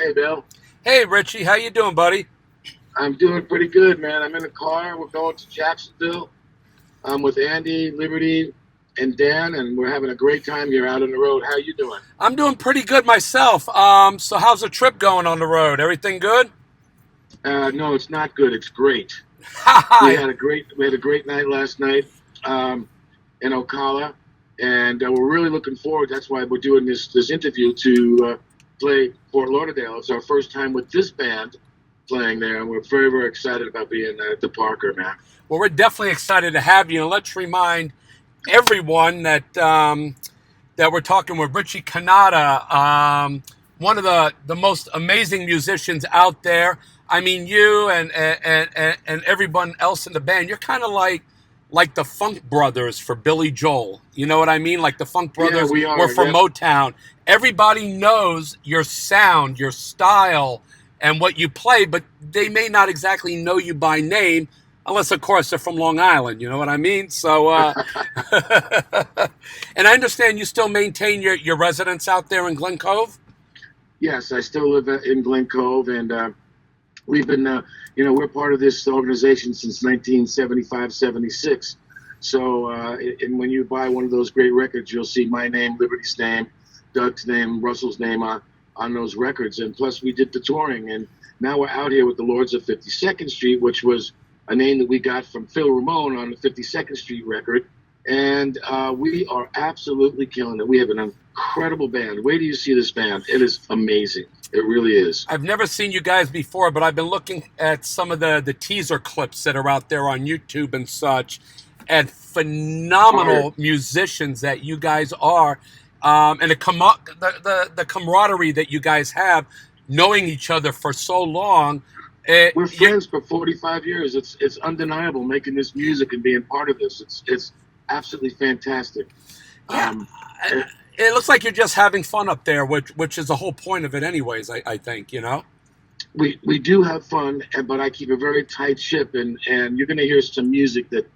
Hey, Bill. Hey, Richie, how you doing, buddy? I'm doing pretty good, man. I'm in the car. We're going to Jacksonville. I'm with Andy, Liberty, and Dan, and we're having a great time here out on the road. How you doing? I'm doing pretty good myself. So how's the trip going on the road? Everything good? No, it's not good. It's great. We Hi. had a great night last night um, in Ocala, and we're really looking forward. That's why we're doing this interview to play Fort Lauderdale. It's our first time with this band playing there, and we're very excited about being at the Parker, man. Well, we're definitely excited to have you, and let's remind everyone that we're talking with Richie Cannata, one of the most amazing musicians out there. I mean, you and everyone else in the band, you're kind of like the Funk Brothers for Billy Joel. You know what I mean? Like the Funk Yeah, Brothers we were are. for Yep. Motown. Everybody knows your sound, your style, and what you play, but they may not exactly know you by name, unless, of course, they're from Long Island. You know what I mean? So, and I understand you still maintain your residence out there in Glen Cove. Yes, I still live in Glen Cove, and we've been, we're part of this organization since 1975, 76. So, and when you buy one of those great records, you'll see my name, Liberty's name, Doug's name, Russell's name on those records. And plus, we did the touring, and now we're out here with the Lords of 52nd Street, which was a name that we got from Phil Ramone on the 52nd Street record. And we are absolutely killing it. We have an incredible band. Wait till you see this band. It is amazing. It really is. I've never seen you guys before, but I've been looking at some of the teaser clips that are out there on YouTube and such, and Fire. phenomenal musicians that you guys are, and the camaraderie that you guys have, knowing each other for so long. We're You, friends for 45 years. It's undeniable making this music and being part of this. It's absolutely fantastic. yeah, Um, eh, it looks like you're just having fun up there, which is the whole point of it, anyways. I think you know. we do have fun, but I keep a very tight ship, and you're going to hear some music that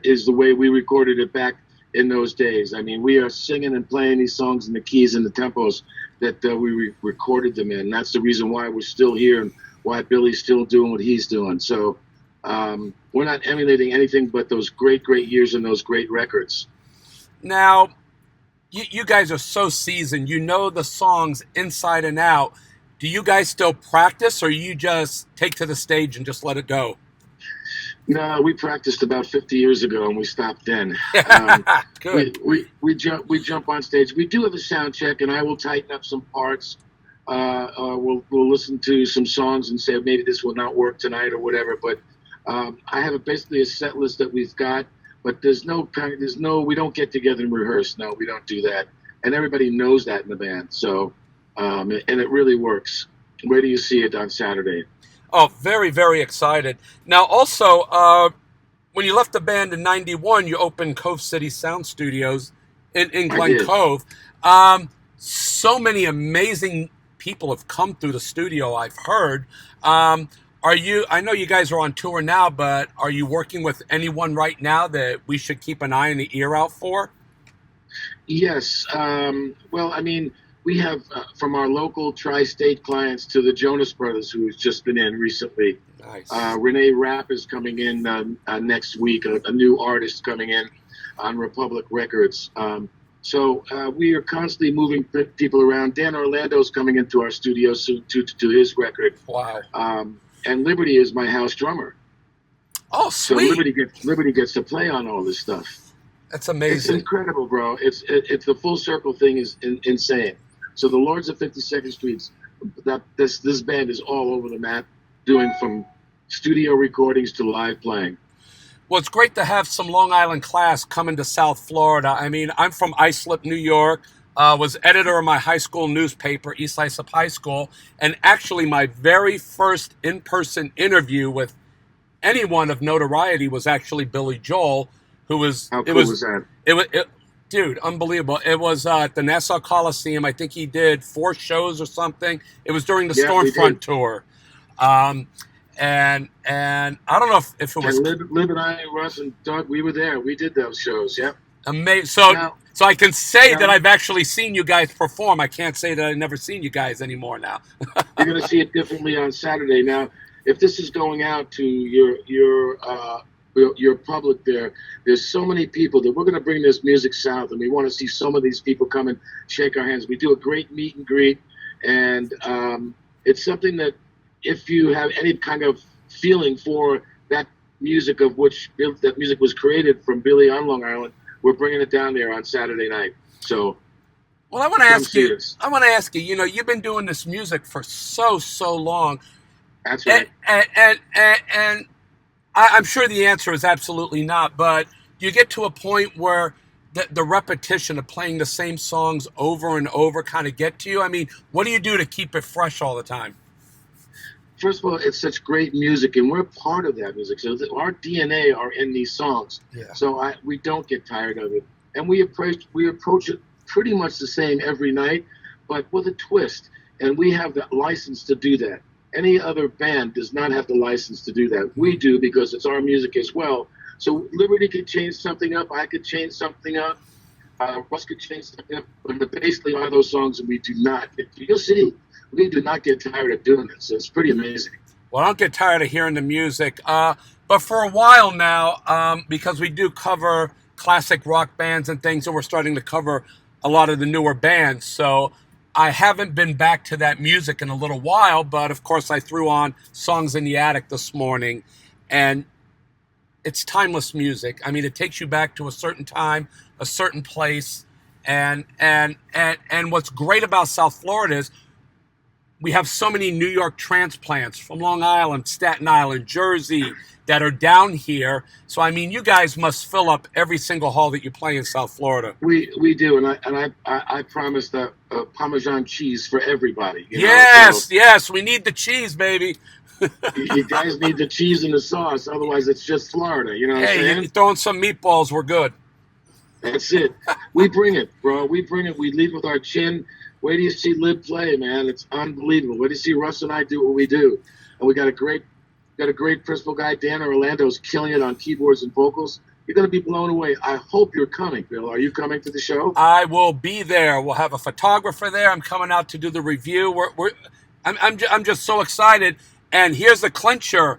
is the way we recorded it back in those days. I mean, we are singing and playing these songs in the keys and the tempos that we recorded them in. That's the reason why we're still here and why Billy's still doing what he's doing. So we're not emulating anything but those great years and those great records. Now, you guys are so seasoned. You know the songs inside and out. Do you guys still practice, or you just take to the stage and just let it go? No, we practiced about 50 years ago, and we stopped then. Um, Good. we jump on stage. We do have a sound check, and I will tighten up some parts. We'll listen to some songs and say maybe this will not work tonight or whatever. But I have basically a set list that we've got. But we don't get together and rehearse. No, we don't do that, and everybody knows that in the band. So, and it really works. Where do you see it on Saturday? Oh, very excited. Now, also, when you left the band in '91, you opened Cove City Sound Studios in I Glen did. Cove. So many amazing people have come through the studio, I've heard. Are you? I know you guys are on tour now, but are you working with anyone right now that we should keep an eye and the ear out for? Yes. Well, I mean, we have from our local tri-state clients to the Jonas Brothers, who's just been in recently. Nice. Renee Rapp is coming in next week. A new artist coming in on Republic Records. So we are constantly moving people around. Dan Orlando's coming into our studio soon to his record. Wow. And Liberty is my house drummer. Oh, So sweet. Liberty gets to play on all this stuff. That's It's amazing. incredible, bro. It's the full circle thing is insane. So the Lords of 52nd Streets, that this band is all over the map, doing from studio recordings to live playing. Well, it's great to have some Long Island class coming to South Florida. I mean, I'm from Islip, New York. Was editor of my high school newspaper, East Islip High School, and actually my very first in-person interview with anyone of notoriety was actually Billy Joel, who was How cool was that? dude, unbelievable. It was at the Nassau Coliseum. I think he did 4 shows or something. It was during the Yeah, we Stormfront did. tour. Um, and I don't know if it was. And Lib and I, Russ and Doug, we were there. We did those shows. Yep. Amazing. So, Now, so I can say now that I've actually seen you guys perform. I can't say that I've never seen you guys anymore now. you're going to see it differently on Saturday. Now, if this is going out to your public there, there's so many people that we're going to bring this music south, and we want to see some of these people come and shake our hands. We do a great meet and greet, and it's something that if you have any kind of feeling for that music of which that music was created from Billy on Long Island, we're bringing it down there on Saturday night. So Well, I want to come ask see you. us. I want to ask you. You know, you've been doing this music for so long, That's and right. and I'm sure the answer is absolutely not. But do you get to a point where the repetition of playing the same songs over and over kind of get to you? I mean, what do you do to keep it fresh all the time? First of all, it's such great music, and we're part of that music. So our DNA are in these songs. Yeah. So we don't get tired of it, and we approach it pretty much the same every night, but with a twist. And we have the license to do that. Any other band does not have the license to do that. We do because it's our music as well. So Liberty could change something up. I could change something up. Russ could change something up. But basically, are those songs that we do not. You'll see. We do not get tired of doing it. So it's pretty amazing. Well, I don't get tired of hearing the music. But for a while now, because we do cover classic rock bands and things, and we're starting to cover a lot of the newer bands. So I haven't been back to that music in a little while. But of course, I threw on Songs in the Attic this morning, and it's timeless music. I mean, it takes you back to a certain time, a certain place. And what's great about South Florida is we have so many New York transplants from Long Island, Staten Island, Jersey that are down here. So I mean, you guys must fill up every single hall that you play in South Florida. We do, and I promised that Parmesan cheese for everybody. Yes, So yes, we need the cheese, baby. you guys need the cheese and the sauce, otherwise it's just Florida. You know what I'm Hey, saying? you throw in some meatballs, we're good. That's it. We bring it, bro. We bring it. We lead with our chin. Wait till you see Lib play, man. It's unbelievable. Wait till you see Russ and I do what we do. And we got a great principal guy, Dan Orlando's killing it on keyboards and vocals. You're gonna be blown away. I hope you're coming, Bill. Are you coming to the show? I will be there. We'll have a photographer there. I'm coming out to do the review. I'm just so excited. And here's the clincher.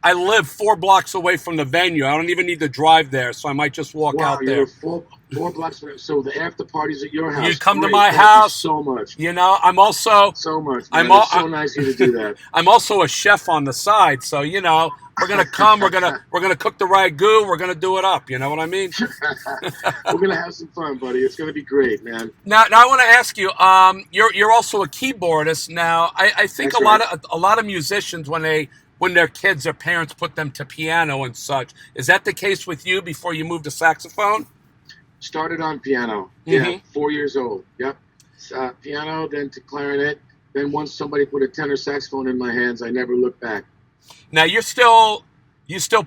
I live 4 blocks away from the venue. I don't even need to drive there, so I might just walk Wow, out you're there. four blocks from it. So the after party's at your house. You come to Great. my Thank house. you so much. You know, I'm also So much, I'm man. all, It's so nice of you to do that. I'm also a chef on the side. So you know, we're gonna come. We're gonna cook the ragu. We're gonna do it up. You know what I mean? We're gonna have some fun, buddy. It's gonna be great, man. Now I want to ask you. You're also a keyboardist. Now I think That's right. a lot of musicians when their kids or parents put them to piano and such. Is that the case with you before you moved to saxophone? Started on piano. Mm-hmm. Yeah, 4 years old. Yep. Piano, then to clarinet. Then once somebody put a tenor saxophone in my hands, I never looked back. Now you still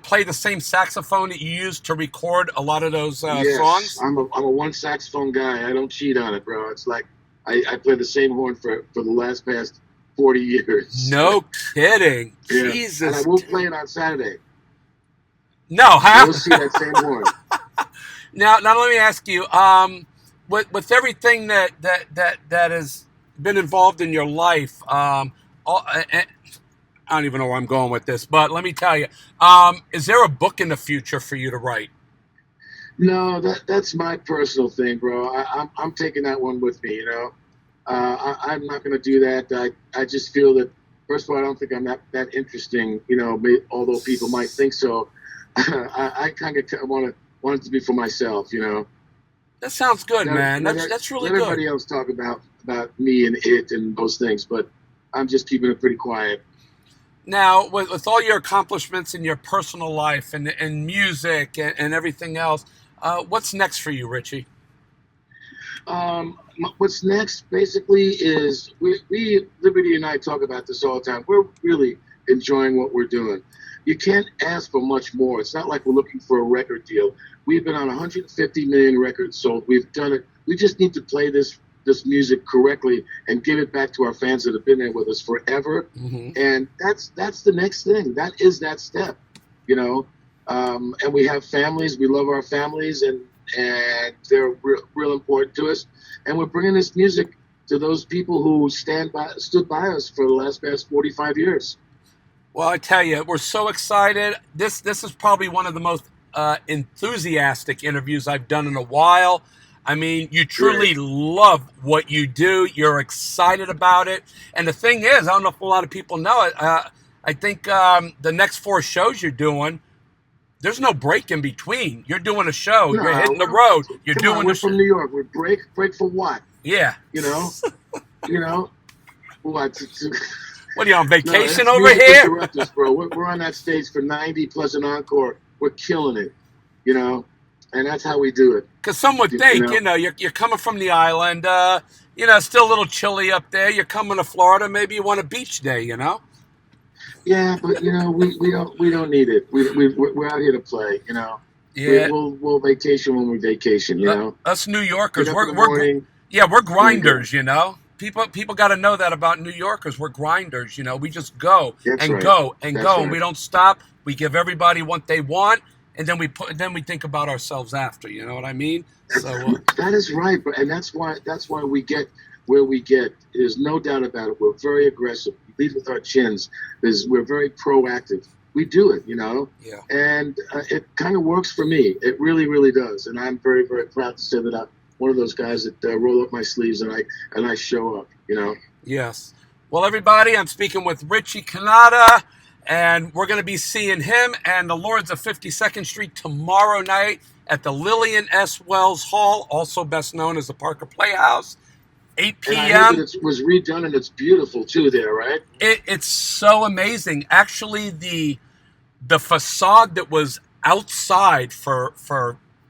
play the same saxophone that you used to record a lot of those Yes, songs? I'm a one saxophone guy. I don't cheat on it, bro. It's like I play the same horn for the last past 40 years. No kidding. Yeah. Jesus. And I will play it on Saturday. No, huh? You'll see that same horn. Now let me ask you. With everything that has been involved in your life, I don't even know where I'm going with this, but let me tell you, is there a book in the future for you to write? No, that's my personal thing, bro. I'm taking that one with me. You know, I'm not going to do that. I just feel that first of all, I don't think I'm that interesting. You know, although people might think so. I kind of want it to be for myself. You know. That sounds good, man. That's really let good. everybody else talk about me and it and those things, but I'm just keeping it pretty quiet. Now, with all your accomplishments in your personal life and music and everything else, what's next for you, Richie? What's next, basically, is we Liberty and I talk about this all the time. We're really enjoying what we're doing. You can't ask for much more. It's not like we're looking for a record deal. We've been on 150 million records sold. We've done it. We just need to play this music correctly and give it back to our fans that have been there with us forever. Mm-hmm. And that's the next thing. That is that step, you know. And we have families. We love our families, and they're real important to us. And we're bringing this music to those people who stood by us for the past 45 years. Well, I tell you, we're so excited. This is probably one of the most enthusiastic interviews I've done in a while. I mean, you truly Great. love what you do. You're excited about it. And the thing is, I don't know if a lot of people know it. I think the next 4 shows you're doing, there's no break in between. You're doing a show. You're hitting the No, road. You're come on. doing the We're show. from New York. We break for what? Yeah. You know, you know what? What are you on No, vacation that's over musical here? directors, bro. We're on that stage for 90 plus an encore. We're killing it, and that's how we do it. Because some would think, you're coming from the island, still a little chilly up there. You're coming to Florida, maybe you want a beach day. Yeah, but we don't need it. We're out here to play. Yeah. We'll vacation when we vacation. Us New Yorkers, Get up in the we're morning. we're grinders. People got to know that about New Yorkers. We're grinders. We just go That's and right. go and That's go, right. and we don't stop. We give everybody what they want, and then we think about ourselves after. You know what I mean? So that is right, and that's why we get where we get. There's no doubt about it. We're very aggressive. We lead with our chins. We're very proactive. We do it, Yeah. And it kind of works for me. It really, really does, and I'm very, very proud to say that I'm one of those guys that roll up my sleeves and I show up. Yes. Well, everybody, I'm speaking with Richie Cannata, and we're going to be seeing him and the Lords of 52nd Street tomorrow night at the Lillian S. Wells Hall, also best known as the Parker Playhouse, 8 p.m. And I heard that it was redone and it's beautiful too there, right? It's so amazing. Actually, the facade that was outside for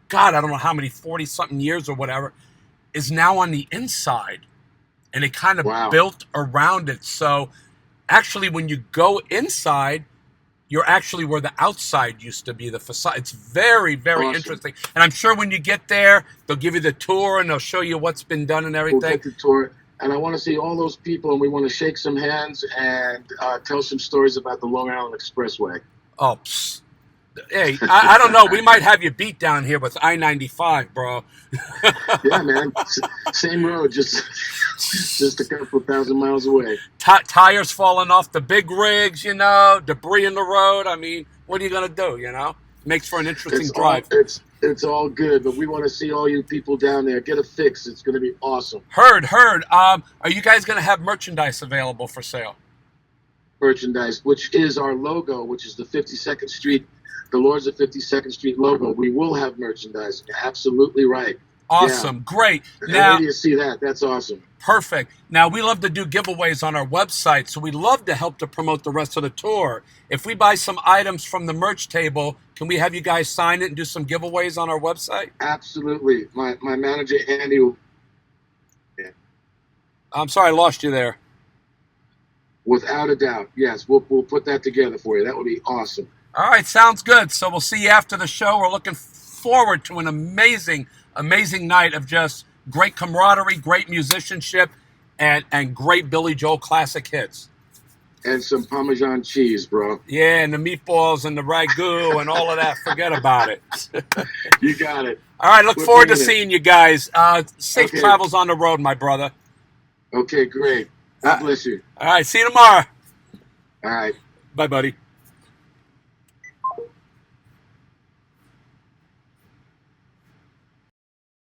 God, I don't know how many, 40-something years or whatever, is now on the inside. And it kind of built around it. So actually, when you go inside, you're actually where the outside used to be, the facade. It's very, very interesting. And I'm sure when you get there, they'll give you the tour and they'll show you what's been done and everything. We'll get the tour. And I want to see all those people, and we want to shake some hands and tell some stories about the Long Island Expressway. Oh, psst. Hey, I don't know. We might have you beat down here with I-95, bro. Yeah, man. Same road, just a couple 1,000 miles away. Tires falling off the big rigs, debris in the road. I mean, what are you going to do, Makes for an interesting drive. It's all good, but we want to see all you people down there. Get a fix. It's going to be awesome. Heard. Are you guys going to have merchandise available for sale? Merchandise, which is our logo, which is the 52nd Street, the Lords of 52nd Street logo. We will have merchandise. You're absolutely right. Awesome. Yeah. Great. Now, where do you see that? That's awesome. Perfect. Now, we love to do giveaways on our website, so we'd love to help to promote the rest of the tour. If we buy some items from the merch table, can we have you guys sign it and do some giveaways on our website? Absolutely. My manager, Andy, will... Yeah. I'm sorry, I lost you there. Without a doubt. Yes, we'll put that together for you. That would be awesome. All right, sounds good. So we'll see you after the show. We're looking forward to an amazing night of just great camaraderie, great musicianship, and great Billy Joel classic hits. And some Parmesan cheese, bro. Yeah, and the meatballs and the ragu and all of that. Forget about it. You got it. All right, look forward to seeing you guys. Safe travels on the road, my brother. Okay, great. God bless you. All right, see you tomorrow. All right. Bye, buddy.